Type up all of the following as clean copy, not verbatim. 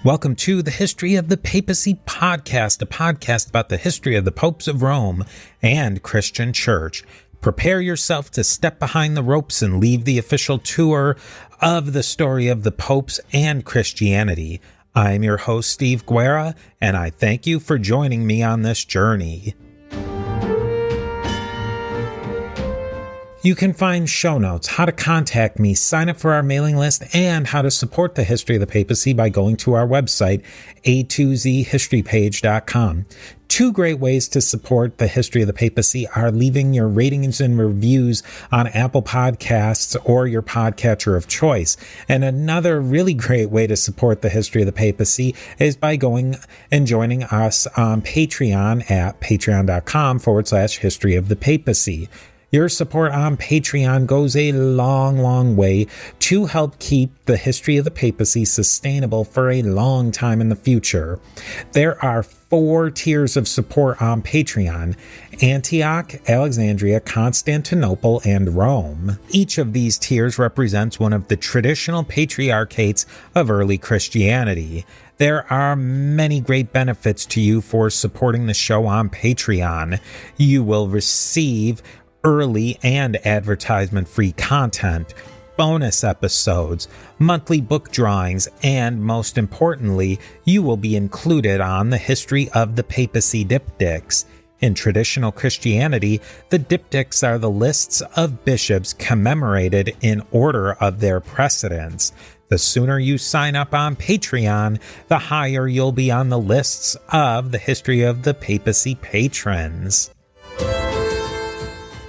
Welcome to the History of the Papacy podcast, a podcast about the history of the popes of Rome and Christian Church. Prepare yourself to step behind the ropes and leave the official tour of the story of the popes and Christianity. I'm your host, Steve Guerra, and I thank you for joining me on this journey. You can find show notes, how to contact me, sign up for our mailing list, and how to support the History of the Papacy by going to our website, a2zhistorypage.com. Two great ways to support the History of the Papacy are leaving your ratings and reviews on Apple Podcasts or your podcatcher of choice. And another really great way to support the History of the Papacy is by going and joining us on Patreon at patreon.com/History of the Papacy. Your support on Patreon goes a long way to help keep the History of the Papacy sustainable for a long time in the future. There are 4 tiers of support on Patreon: Antioch, Alexandria, Constantinople, and Rome. Each of these tiers represents one of the traditional patriarchates of early Christianity. There are many great benefits to you for supporting the show on Patreon. You will receive early and advertisement-free content, bonus episodes, monthly book drawings, and most importantly, you will be included on the History of the Papacy diptychs. In traditional Christianity, the diptychs are the lists of bishops commemorated in order of their precedence. The sooner you sign up on Patreon, the higher you'll be on the lists of the History of the Papacy patrons.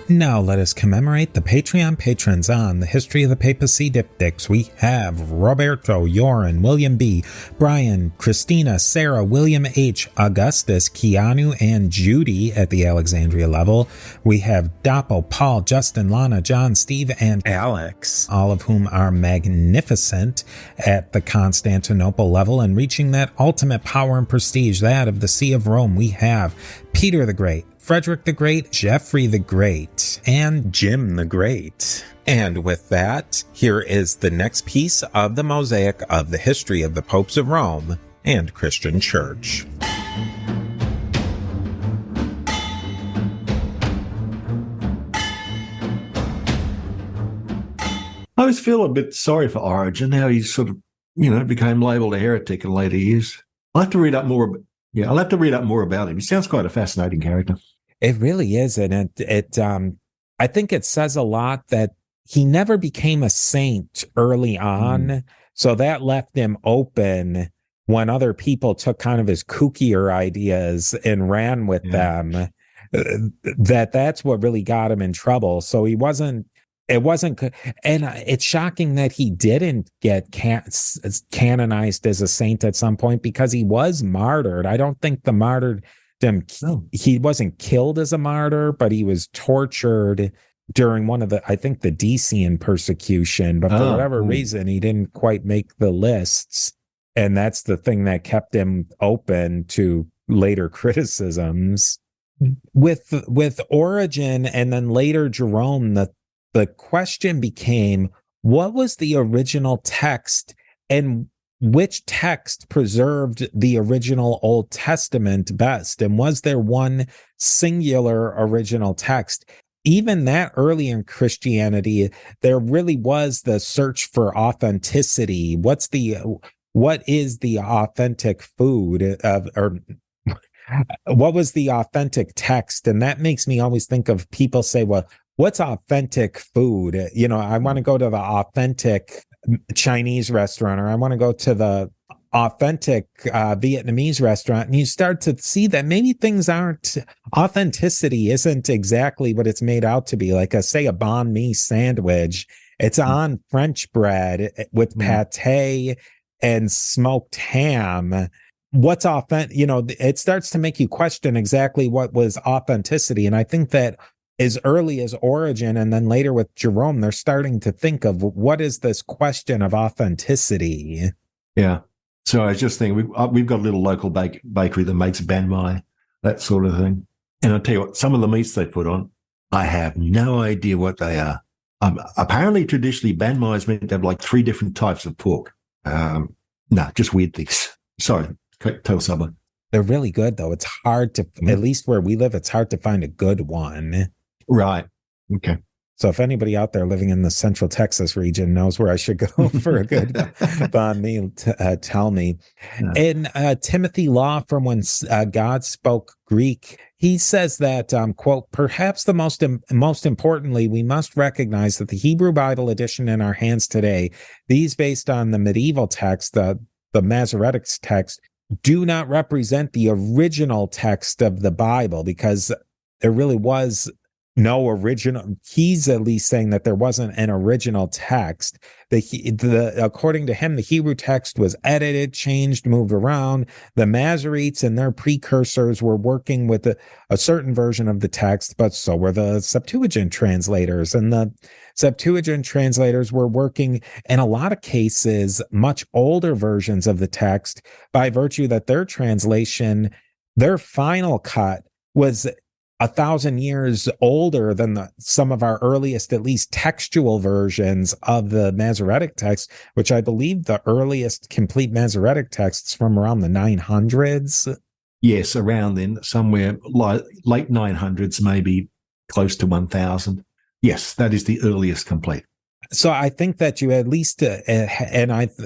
Now let us commemorate the Patreon patrons on the History of the Papacy diptychs. We have Roberto, Joran, William B., Brian, Christina, Sarah, William H., Augustus, Keanu, and Judy at the Alexandria level. We have Doppo, Paul, Justin, Lana, John, Steve, and Alex, all of whom are magnificent at the Constantinople level and reaching that ultimate power and prestige, that of the See of Rome. We have Peter the Great, Frederick the Great, Geoffrey the Great, and Jim the Great. And with that, here is the next piece of the mosaic of the history of the popes of Rome and Christian Church. I always feel a bit sorry for Origen, how he sort of, became labelled a heretic in later years. I'll have to read up more. I'll have to read up more about him. He sounds quite a fascinating character. It really is, and I think it says a lot that he never became a saint early on, so that left him open when other people took kind of his kookier ideas and ran with them. That's what really got him in trouble. So it wasn't, and it's shocking that he didn't get canonized as a saint at some point, because he was martyred. I don't think the martyred. He wasn't killed as a martyr, but he was tortured during one of the Decian persecution. But for whatever reason, he didn't quite make the lists. And that's the thing that kept him open to later criticisms. With Origen and then later Jerome, the question became, what was the original text, and which text preserved the original Old Testament best? And was there one singular original text? Even that early in Christianity, there really was the search for authenticity. What is the authentic food or what was the authentic text? And that makes me always think of people say, well, what's authentic food? I want to go to the authentic Chinese restaurant, or I want to go to the authentic Vietnamese restaurant. And you start to see that maybe things authenticity isn't exactly what it's made out to be. Like say a banh mi sandwich, it's on French bread with pate and smoked ham. What's authentic? It starts to make you question exactly what was authenticity. And I think that as early as Origen and then later with Jerome, they're starting to think of what is this question of authenticity. Yeah. So I was just thinking, we've got a little local bakery that makes banh mi, that sort of thing. And I'll tell you what, some of the meats they put on, I have no idea what they are. Apparently, traditionally, banh mi is meant to have like 3 different types of pork. No, just weird things. Sorry, tell someone. They're really good, though. It's hard to, at least where we live, it's hard to find a good one. Right. Okay. So if anybody out there living in the Central Texas region knows where I should go for a good banh mi, tell me. Yeah. In Timothy Law, from When God Spoke Greek, he says that, quote, perhaps the most importantly, we must recognize that the Hebrew Bible edition in our hands today, these based on the medieval text, the Masoretic text, do not represent the original text of the Bible, because there really was no original. He's at least saying that there wasn't an original text. According to him, the Hebrew text was edited, changed, moved around. The Masoretes and their precursors were working with a certain version of the text, but so were the Septuagint translators. And the Septuagint translators were working, in a lot of cases, much older versions of the text, by virtue that their translation, their final cut, was 1,000 years older than some of our earliest, at least textual versions of the Masoretic text, which I believe the earliest complete Masoretic texts from around the 900s. Yes, around then, somewhere late 900s, maybe close to 1,000. Yes, that is the earliest complete. So I think that you at least,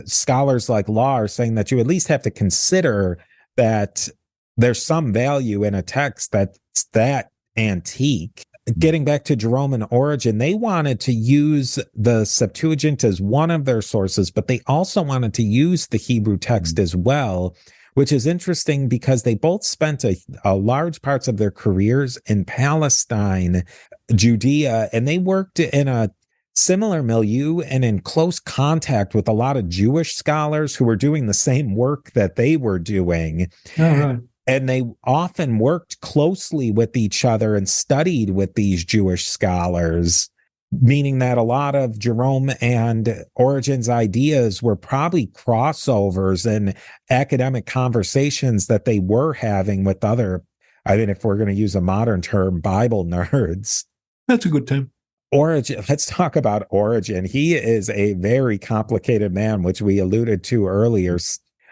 scholars like Law are saying that you at least have to consider that there's some value in a text that's that antique. Getting back to Jerome and Origen, they wanted to use the Septuagint as one of their sources, but they also wanted to use the Hebrew text as well, which is interesting because they both spent a large parts of their careers in Palestine, Judea, and they worked in a similar milieu and in close contact with a lot of Jewish scholars who were doing the same work that they were doing. Oh, right. And they often worked closely with each other and studied with these Jewish scholars, meaning that a lot of Jerome and Origen's ideas were probably crossovers in academic conversations that they were having with other, I mean, if we're going to use a modern term, Bible nerds. That's a good term. Origen, let's talk about Origen. He is a very complicated man, which we alluded to earlier.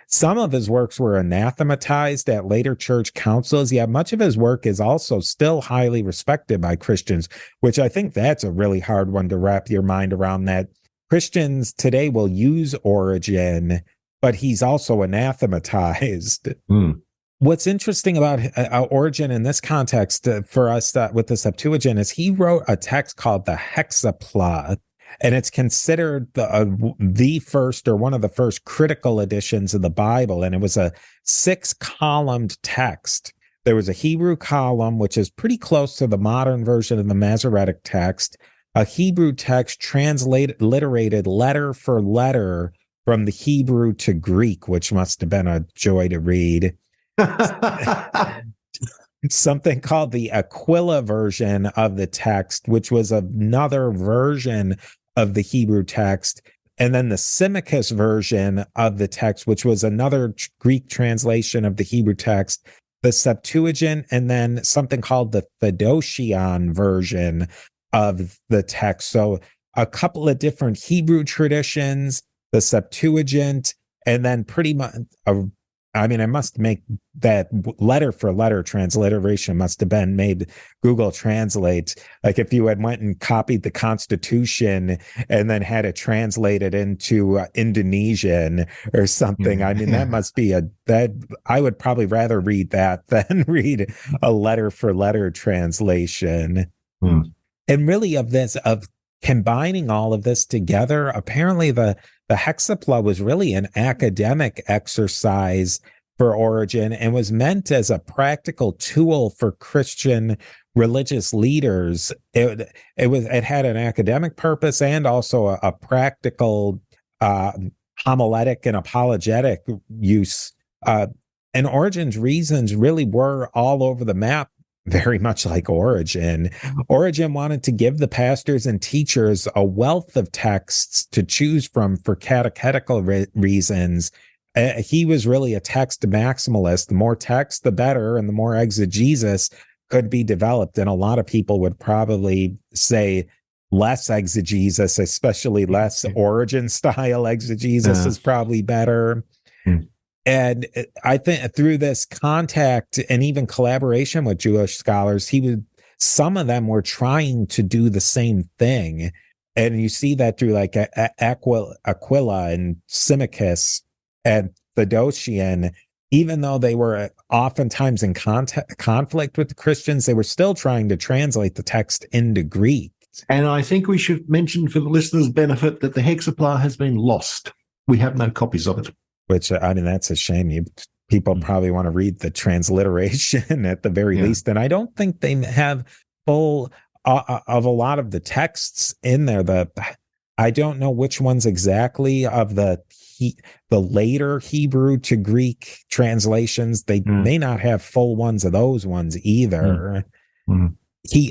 Some of his works were anathematized at later church councils, yet much of his work is also still highly respected by Christians, which I think that's a really hard one to wrap your mind around, that Christians today will use Origen, but he's also anathematized. What's interesting about Origen in this context for us with the Septuagint is he wrote a text called the Hexapla. And it's considered the first or one of the first critical editions of the Bible. And it was a 6-columned text. There was a Hebrew column, which is pretty close to the modern version of the Masoretic text, a Hebrew text transliterated letter for letter from the Hebrew to Greek, which must have been a joy to read. Something called the Aquila version of the text, which was another version of the Hebrew text, and then the Symmachus version of the text, which was another Greek translation of the Hebrew text, the Septuagint, and then something called the Theodotion version of the text. So a couple of different Hebrew traditions, the Septuagint, and then pretty much I must make that letter for letter transliteration must have been made Google Translate. Like if you had went and copied the Constitution and then had it translated into Indonesian or something. I mean, that must be that I would probably rather read that than read a letter for letter translation. And really of combining all of this together, apparently the Hexapla was really an academic exercise for Origen and was meant as a practical tool for Christian religious leaders. It had an academic purpose and also a practical homiletic and apologetic use. And Origen's reasons really were all over the map, very much like Origen. Origen wanted to give the pastors and teachers a wealth of texts to choose from for catechetical reasons. He was really a text maximalist. The more text, the better, and the more exegesis could be developed. And a lot of people would probably say less exegesis, especially less Origen style exegesis is probably better. And I think through this contact and even collaboration with Jewish scholars, some of them were trying to do the same thing. And you see that through like Aquila and Symmachus and Theodotion. Even though they were oftentimes in conflict with the Christians, they were still trying to translate the text into Greek. And I think we should mention for the listeners' benefit that the Hexapla has been lost. We have no copies of it. Which, I mean, that's a shame. People probably want to read the transliteration at the very least. And I don't think they have full of a lot of the texts in there. I don't know which ones exactly of the later Hebrew to Greek translations. They may not have full ones of those ones either.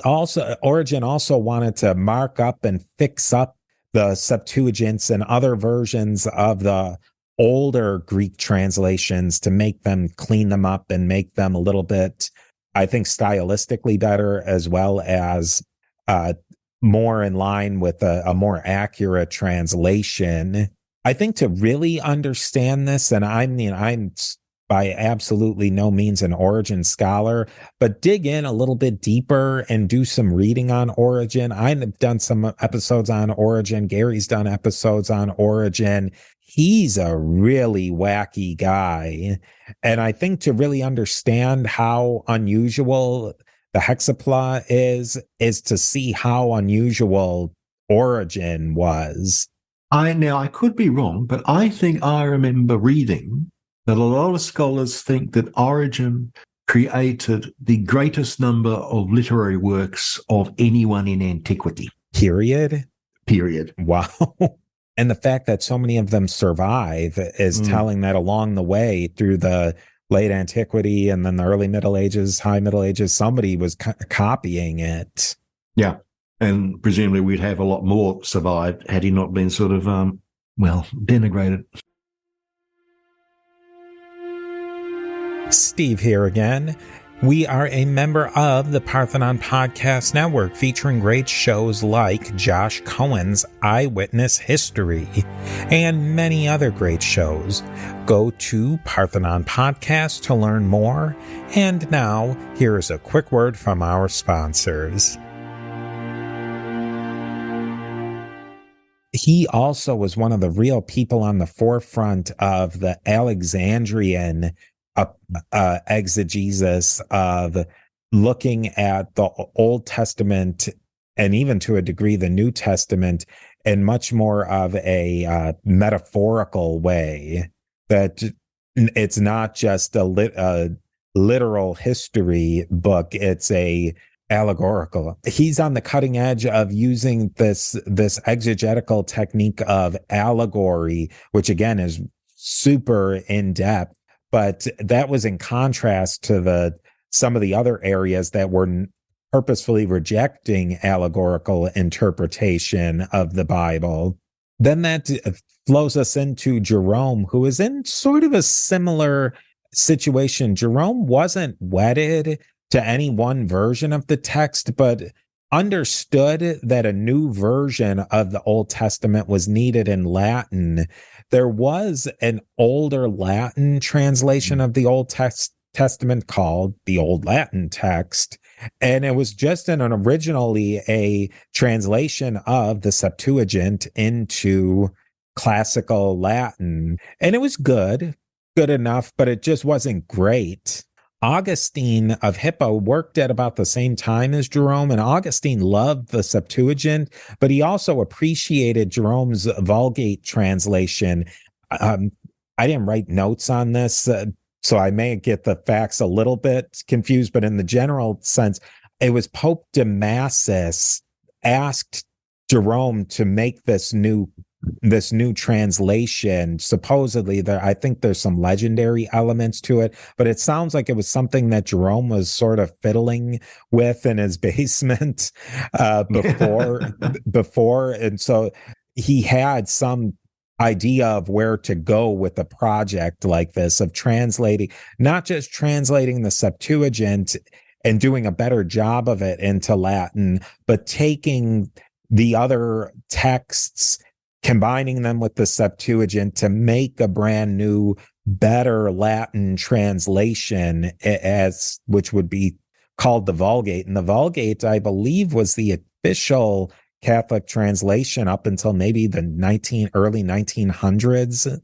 Origen also wanted to mark up and fix up the Septuagints and other versions of the older Greek translations to make them, clean them up and make them a little bit, I think, stylistically better, as well as more in line with a more accurate translation. I think to really understand this, and I mean, I'm by absolutely no means an Origen scholar, but dig in a little bit deeper and do some reading on Origen. I've done some episodes on Origen. Gary's done episodes on Origen. He's a really wacky guy. And I think to really understand how unusual the Hexapla is to see how unusual Origen was. I could be wrong, but I think I remember reading that a lot of scholars think that Origen created the greatest number of literary works of anyone in antiquity. Period. Wow. And the fact that so many of them survive is telling that along the way through the late antiquity and then the early Middle Ages, high Middle Ages, somebody was copying it. Yeah. And presumably we'd have a lot more survived had he not been sort of, denigrated. Steve here again. We are a member of the Parthenon Podcast Network, featuring great shows like Josh Cohen's Eyewitness History and many other great shows. Go to Parthenon Podcast to learn more. And now, here's a quick word from our sponsors. He also was one of the real people on the forefront of the Alexandrian exegesis of looking at the Old Testament and even to a degree the New Testament in much more of a metaphorical way, that it's not just a literal history book, it's a allegorical. He's on the cutting edge of using this exegetical technique of allegory, which again is super in depth. But that was in contrast to some of the other areas that were purposefully rejecting allegorical interpretation of the Bible. Then that flows us into Jerome, who is in sort of a similar situation. Jerome wasn't wedded to any one version of the text, but understood that a new version of the Old Testament was needed in Latin. There was an older Latin translation of the Old Testament called the Old Latin Text, and it was just originally a translation of the Septuagint into classical Latin, and it was good enough, but it just wasn't great. Augustine of Hippo worked at about the same time as Jerome, and Augustine loved the Septuagint, but he also appreciated Jerome's Vulgate translation. I didn't write notes on this, so I may get the facts a little bit confused, but in the general sense, it was Pope Damasus asked Jerome to make this new translation. Supposedly, I think there's some legendary elements to it, but it sounds like it was something that Jerome was sort of fiddling with in his basement before, and so he had some idea of where to go with a project like this, of not just translating the Septuagint and doing a better job of it into Latin, but taking the other texts, combining them with the Septuagint to make a brand new better Latin translation, as which would be called the Vulgate. And the Vulgate, I believe, was the official Catholic translation up until maybe the early 1900s.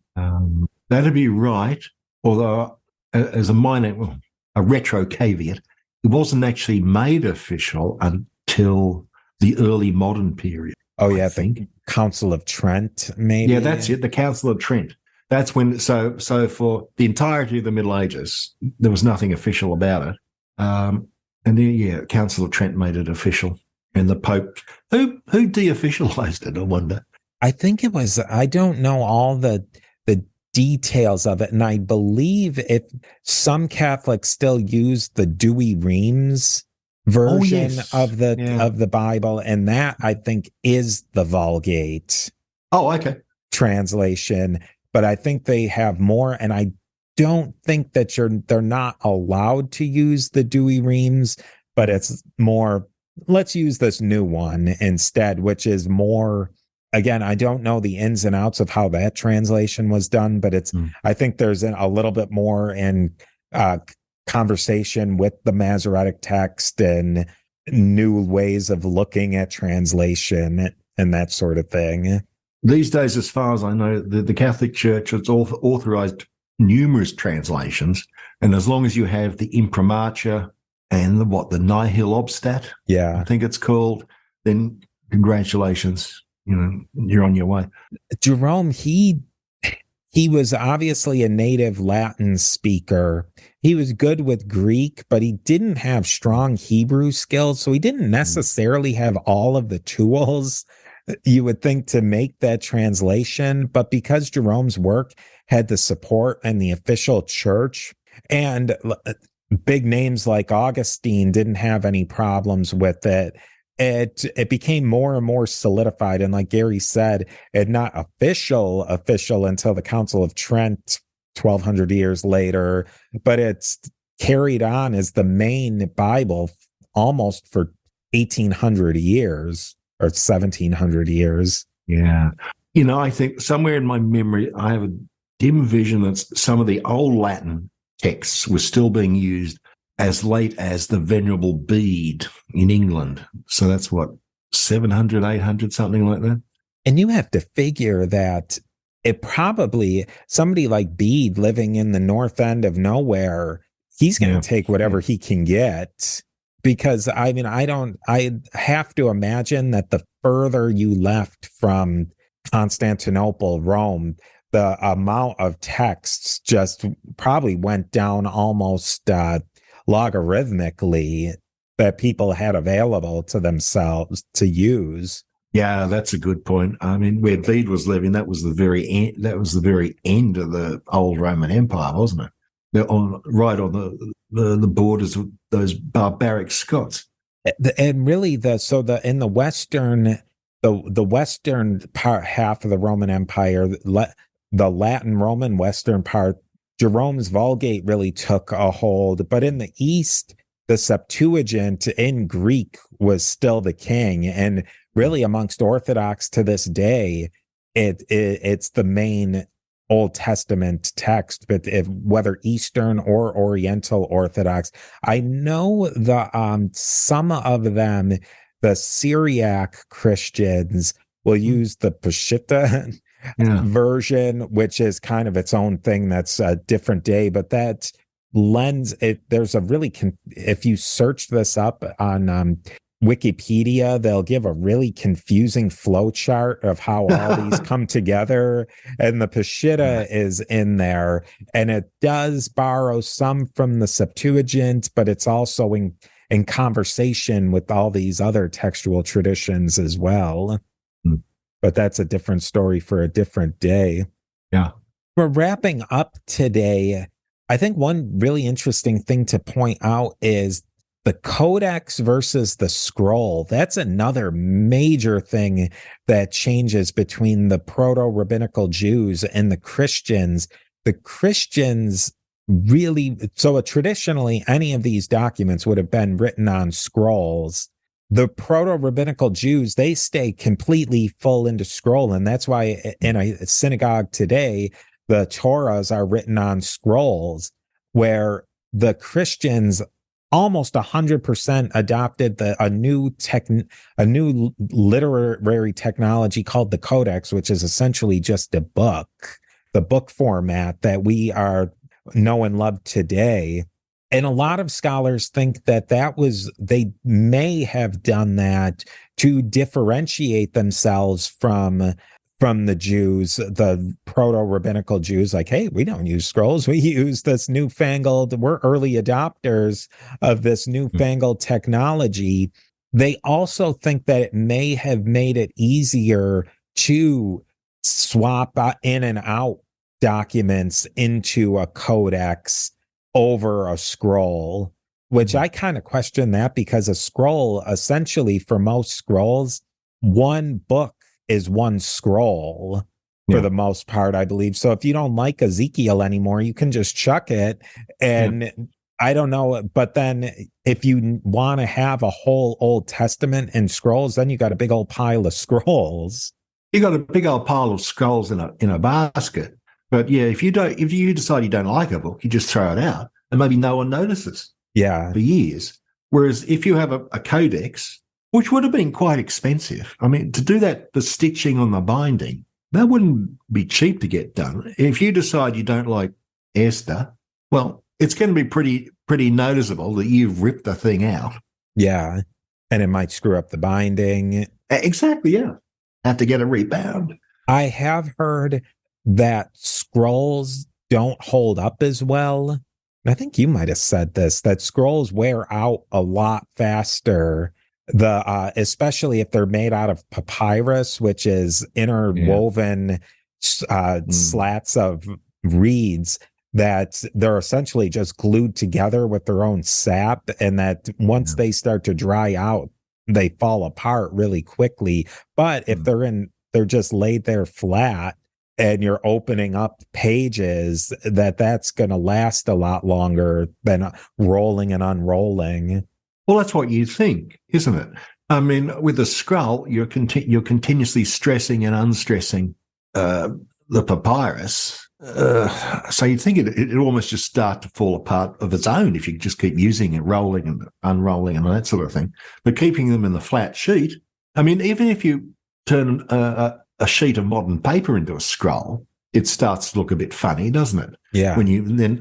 That'd be right. Although, as a retro caveat, it wasn't actually made official until the early modern period. Oh, yeah, I think Council of Trent, maybe. Yeah, that's it. The Council of Trent. That's when. So for the entirety of the Middle Ages, there was nothing official about it. And then, Council of Trent made it official, and the Pope who de-officialized it. I wonder. I think it was. I don't know all the details of it, and I believe if some Catholics still use the Douay-Rheims version of the Bible, and that I think is the Vulgate. Oh, okay. Translation, but I think they have more, and I don't think that they're not allowed to use the Douay-Rheims, but it's more, let's use this new one instead, which is more. Again, I don't know the ins and outs of how that translation was done, but I think there's a little bit more in conversation with the Masoretic text and new ways of looking at translation and that sort of thing. These days, as far as I know, the Catholic Church has authorized numerous translations, and as long as you have the imprimatur and the nihil obstat, I think it's called, then congratulations. You're on your way. Jerome, he was obviously a native Latin speaker. He was good with Greek, but he didn't have strong Hebrew skills. So he didn't necessarily have all of the tools you would think to make that translation. But because Jerome's work had the support and the official church, and big names like Augustine didn't have any problems with it, it became more and more solidified. And like Garry said, it not official until the Council of Trent 1,200 years later, but it's carried on as the main Bible almost for 1,800 years or 1,700 years. Yeah. I think somewhere in my memory, I have a dim vision that some of the old Latin texts were still being used as late as the Venerable Bede in England. So that's 700, 800, something like that. And you have to figure that it probably, somebody like Bede living in the north end of nowhere, he's going to take whatever he can get. Because I have to imagine that the further you left from Constantinople, Rome, the amount of texts just probably went down almost logarithmically that people had available to themselves to use. Yeah, that's a good point. I mean, where Bede was living, that was the very end. That was the very end of the old Roman Empire, wasn't it? They're right on the borders of those barbaric Scots. And really, in the western part half of the Roman Empire, the Latin Roman western part, Jerome's Vulgate really took a hold. But in the east, the Septuagint in Greek was still the king, and really amongst Orthodox to this day, it's the main Old Testament text. But whether Eastern or Oriental Orthodox, I know some of them, the Syriac Christians, will use the Peshitta version, which is kind of its own thing. That's a different day, but that lends it. There's a really, if you search this up on Wikipedia, they'll give a really confusing flow chart of how all these come together. And the Peshitta is in there, and it does borrow some from the Septuagint, but it's also in conversation with all these other textual traditions as well. But that's a different story for a different day. Yeah. We're wrapping up today. I think one really interesting thing to point out is the codex versus the scroll. That's another major thing that changes between the proto-rabbinical Jews and the Christians. The Christians really, traditionally, any of these documents would have been written on scrolls. The proto-rabbinical Jews, they stay completely full into scroll. And that's why in a synagogue today, the Torahs are written on scrolls, where the Christians almost 100% adopted a new literary technology called the Codex, which is essentially just a book, the book format that we are know and love today. And a lot of scholars think that they may have done that to differentiate themselves from the Jews, the proto-rabbinical Jews, like, hey, we don't use scrolls. We use this we're early adopters of this newfangled technology. They also think that it may have made it easier to swap in and out documents into a codex over a scroll, which I kind of question that, because a scroll, essentially for most scrolls, one book is one scroll for the most part, I believe. So if you don't like Ezekiel anymore, you can just chuck it. And I don't know, but then if you want to have a whole Old Testament in scrolls, then you got a big old pile of scrolls. You got a big old pile of scrolls in a basket. But yeah, if you decide you don't like a book, you just throw it out and maybe no one notices. Yeah. For years. Whereas if you have a codex, which would have been quite expensive. I mean, to do that, the stitching on the binding, that wouldn't be cheap to get done. If you decide you don't like Esther, well, it's going to be pretty noticeable that you've ripped the thing out. Yeah. And it might screw up the binding. Exactly, yeah. Have to get a rebound. I have heard that scrolls don't hold up as well. I think you might have said this, that scrolls wear out a lot faster. Especially if they're made out of papyrus, which is interwoven slats of reeds that they're essentially just glued together with their own sap, and that once they start to dry out, they fall apart really quickly. But if they're just laid there flat and you're opening up pages, that's going to last a lot longer than rolling and unrolling. Well, that's what you think, isn't it? I mean, with a scroll, you're continuously stressing and unstressing the papyrus. So you'd think it almost just start to fall apart of its own if you just keep using it, rolling and unrolling and that sort of thing. But keeping them in the flat sheet, I mean, even if you turn a sheet of modern paper into a scroll, it starts to look a bit funny, doesn't it? Yeah. When you then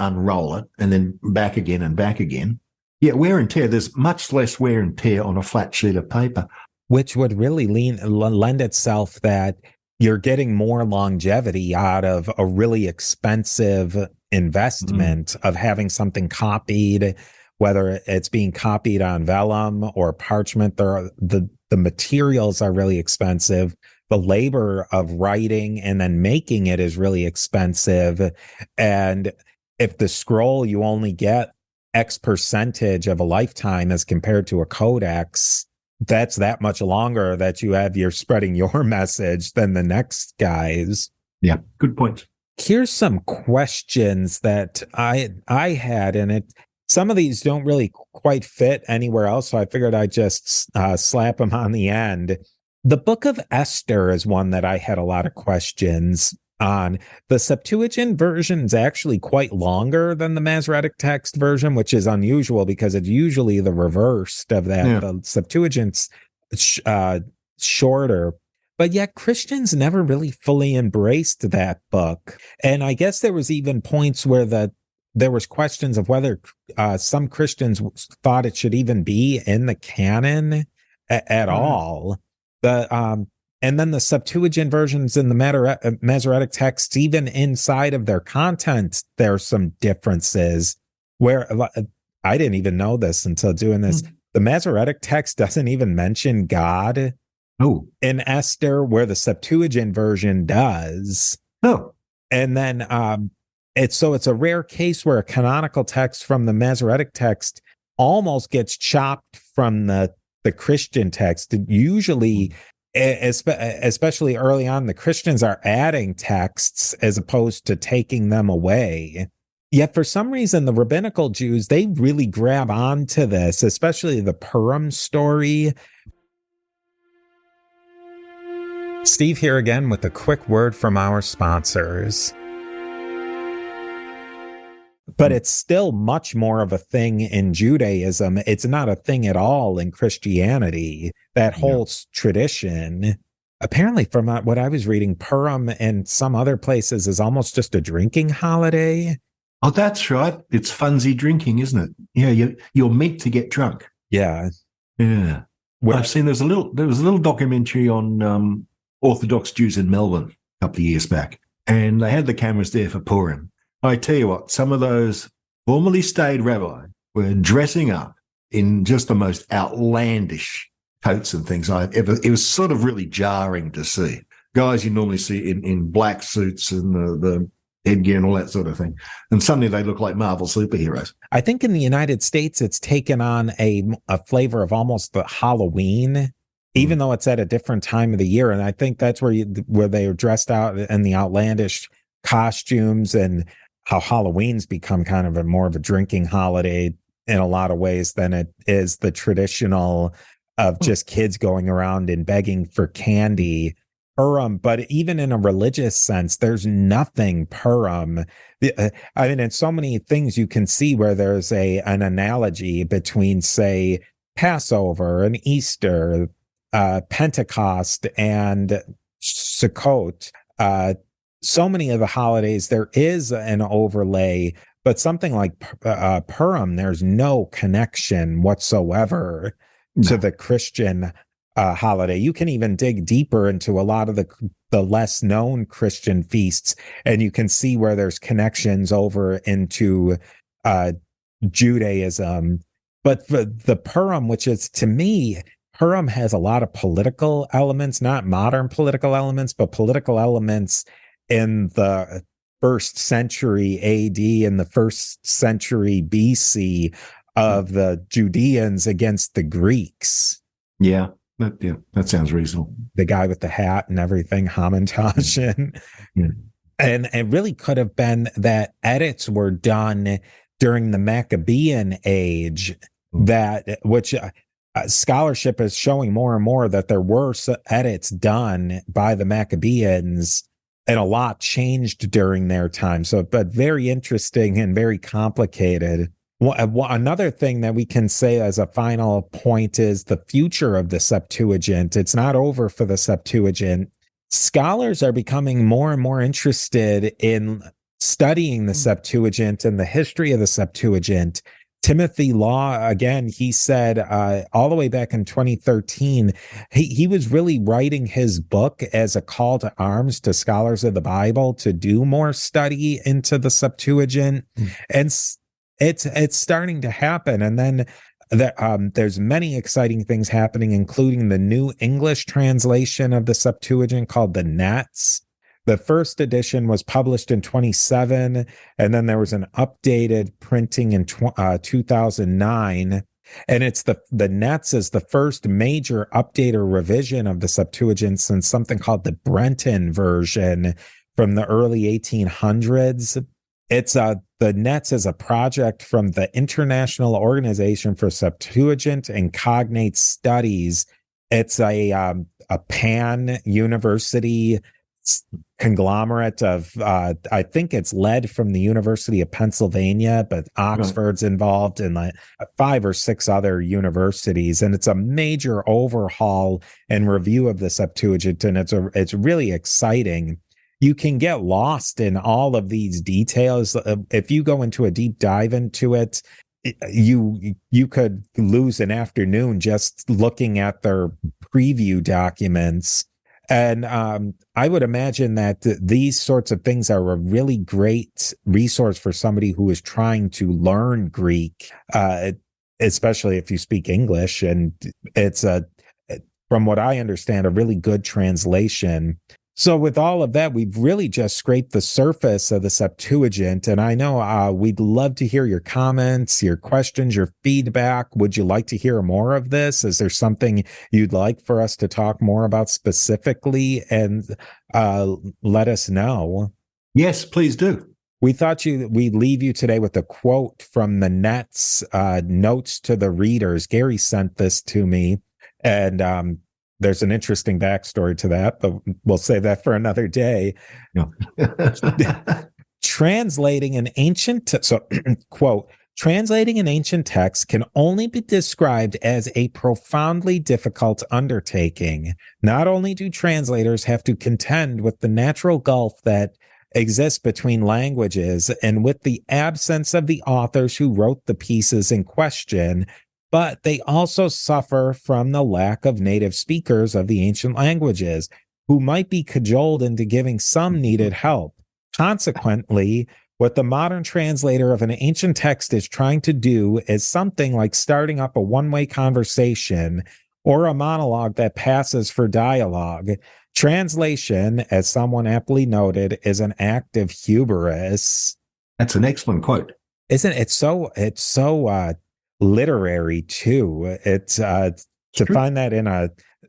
unroll it and then back again and back again. Yeah, wear and tear. There's much less wear and tear on a flat sheet of paper. Which would really lend itself that you're getting more longevity out of a really expensive investment of having something copied, whether it's being copied on vellum or parchment. The materials are really expensive. The labor of writing and then making it is really expensive. And if the scroll, you only get X percentage of a lifetime as compared to a codex, that's that much longer that you're spreading your message than the next guys. Yeah, good point. Here's some questions that I had, and some of these don't really quite fit anywhere else, so I figured I'd just slap them on the end. The Book of Esther is one that I had a lot of questions on. The Septuagint version is actually quite longer than the Masoretic text version, which is unusual because it's usually the reverse of that. Yeah. The Septuagint's shorter, but yet Christians never really fully embraced that book. And I guess there was even points where there was questions of whether some Christians thought it should even be in the canon at all. And then the Septuagint versions in the Masoretic texts, even inside of their content, there's some differences where I didn't even know this until doing this. The Masoretic text doesn't even mention God in Esther, where the Septuagint version does. And then it's a rare case where a canonical text from the Masoretic text almost gets chopped from the Christian text. Usually, especially early on, the Christians are adding texts as opposed to taking them away. Yet for some reason, the rabbinical Jews, they really grab onto this, especially the Purim story. Steve here again with a quick word from our sponsors. but it's still much more of a thing in Judaism. It's not a thing at all in Christianity. That whole tradition, apparently from what I was reading, Purim and some other places is almost just a drinking holiday. Oh, that's right. It's funsy drinking, isn't it? Yeah, you're meant to get drunk. Yeah. Yeah. I've seen there was a little documentary on Orthodox Jews in Melbourne a couple of years back, and they had the cameras there for Purim. I tell you what, some of those formerly staid rabbis were dressing up in just the most outlandish coats and things I've ever. It was sort of really jarring to see. Guys you normally see in black suits and the headgear and all that sort of thing. And suddenly they look like Marvel superheroes. I think in the United States, it's taken on a flavor of almost the Halloween, even though it's at a different time of the year. And I think that's where they are dressed out in the outlandish costumes, and how Halloween's become kind of more of a drinking holiday in a lot of ways than it is the traditional of just kids going around and begging for candy. Purim, but even in a religious sense, there's nothing Purim. I mean, in so many things you can see where there's an analogy between, say, Passover and Easter, Pentecost and Sukkot. So many of the holidays, there is an overlay, but something like Purim, there's no connection whatsoever to the Christian holiday. You can even dig deeper into a lot of the less known Christian feasts, and you can see where there's connections over into Judaism. But the Purim, which is, to me, Purim has a lot of political elements, not modern political elements, but political elements in the 1st century AD and the 1st century BC of the Judeans against the Greeks. Yeah. That sounds reasonable. The guy with the hat and everything, Hamantash. And it really could have been that edits were done during the Maccabean age, which scholarship is showing more and more that there were edits done by the Maccabeans, and a lot changed during their time. So, but very interesting and very complicated. Another thing that we can say as a final point is the future of the Septuagint. It's not over for the Septuagint. Scholars are becoming more and more interested in studying the Septuagint and the history of the Septuagint. Timothy Law, again, he said all the way back in 2013, he was really writing his book as a call to arms to scholars of the Bible to do more study into the Septuagint. And it's starting to happen. And then there's many exciting things happening, including the new English translation of the Septuagint called the Nets. The first edition was published in 2007, and then there was an updated printing in 2009. And it's the Nets is the first major update or revision of the Septuagint since something called the Brenton version from the early 1800s. It's the Nets is a project from the International Organization for Septuagint and Cognate Studies. It's a pan-university conglomerate of, I think it's led from the University of Pennsylvania, but Oxford's involved in like 5 or 6 other universities. And it's a major overhaul and review of the Septuagint. And it's really exciting. You can get lost in all of these details. If you go into a deep dive into it, you could lose an afternoon just looking at their preview documents. And I would imagine that these sorts of things are a really great resource for somebody who is trying to learn Greek, especially if you speak English. And it's from what I understand, a really good translation. So with all of that, we've really just scraped the surface of the Septuagint. And I know we'd love to hear your comments, your questions, your feedback. Would you like to hear more of this? Is there something you'd like for us to talk more about specifically? And let us know. Yes, please do. We thought we'd leave you today with a quote from the Nets notes to the readers. Garry sent this to me, and there's an interesting backstory to that, but we'll save that for another day. No. translating an ancient, quote, translating an ancient text can only be described as a profoundly difficult undertaking. Not only do translators have to contend with the natural gulf that exists between languages and with the absence of the authors who wrote the pieces in question, but they also suffer from the lack of native speakers of the ancient languages who might be cajoled into giving some needed help. Consequently, what the modern translator of an ancient text is trying to do is something like starting up a one-way conversation or a monologue that passes for dialogue. Translation, as someone aptly noted, is an act of hubris. That's an excellent quote. Isn't it? It's so literary too. It's to find that in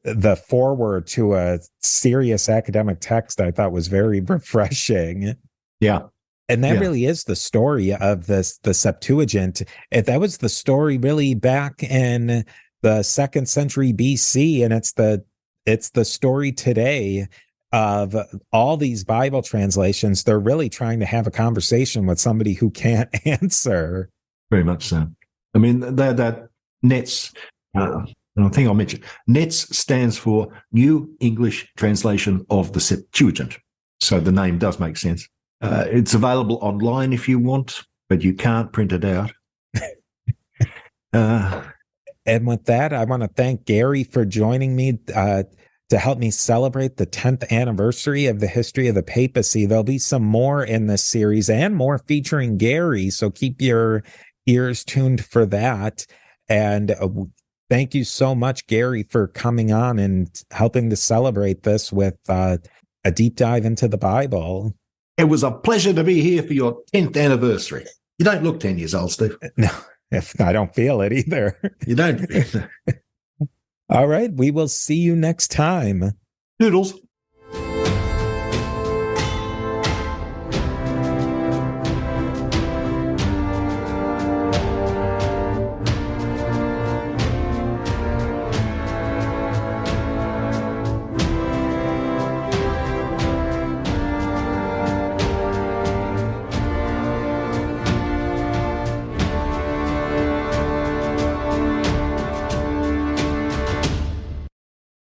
the foreword to a serious academic text, I thought was very refreshing. Yeah. And that really is the story of the Septuagint. That was the story really back in the 2nd century BC, and it's the story today of all these Bible translations. They're really trying to have a conversation with somebody who can't answer. Very much so. I mean, that NETS, I think I'll mention, NETS stands for New English Translation of the Septuagint. So the name does make sense. It's available online if you want, but you can't print it out. And with that, I want to thank Garry for joining me to help me celebrate the 10th anniversary of the history of the papacy. There'll be some more in this series and more featuring Garry, so keep your ears tuned for that. And thank you so much, Garry, for coming on and helping to celebrate this with a deep dive into the Bible. It was a pleasure to be here for your 10th anniversary. You don't look 10 years old, Steve. No, I don't feel it either. You don't feel it. All right. We will see you next time. Noodles.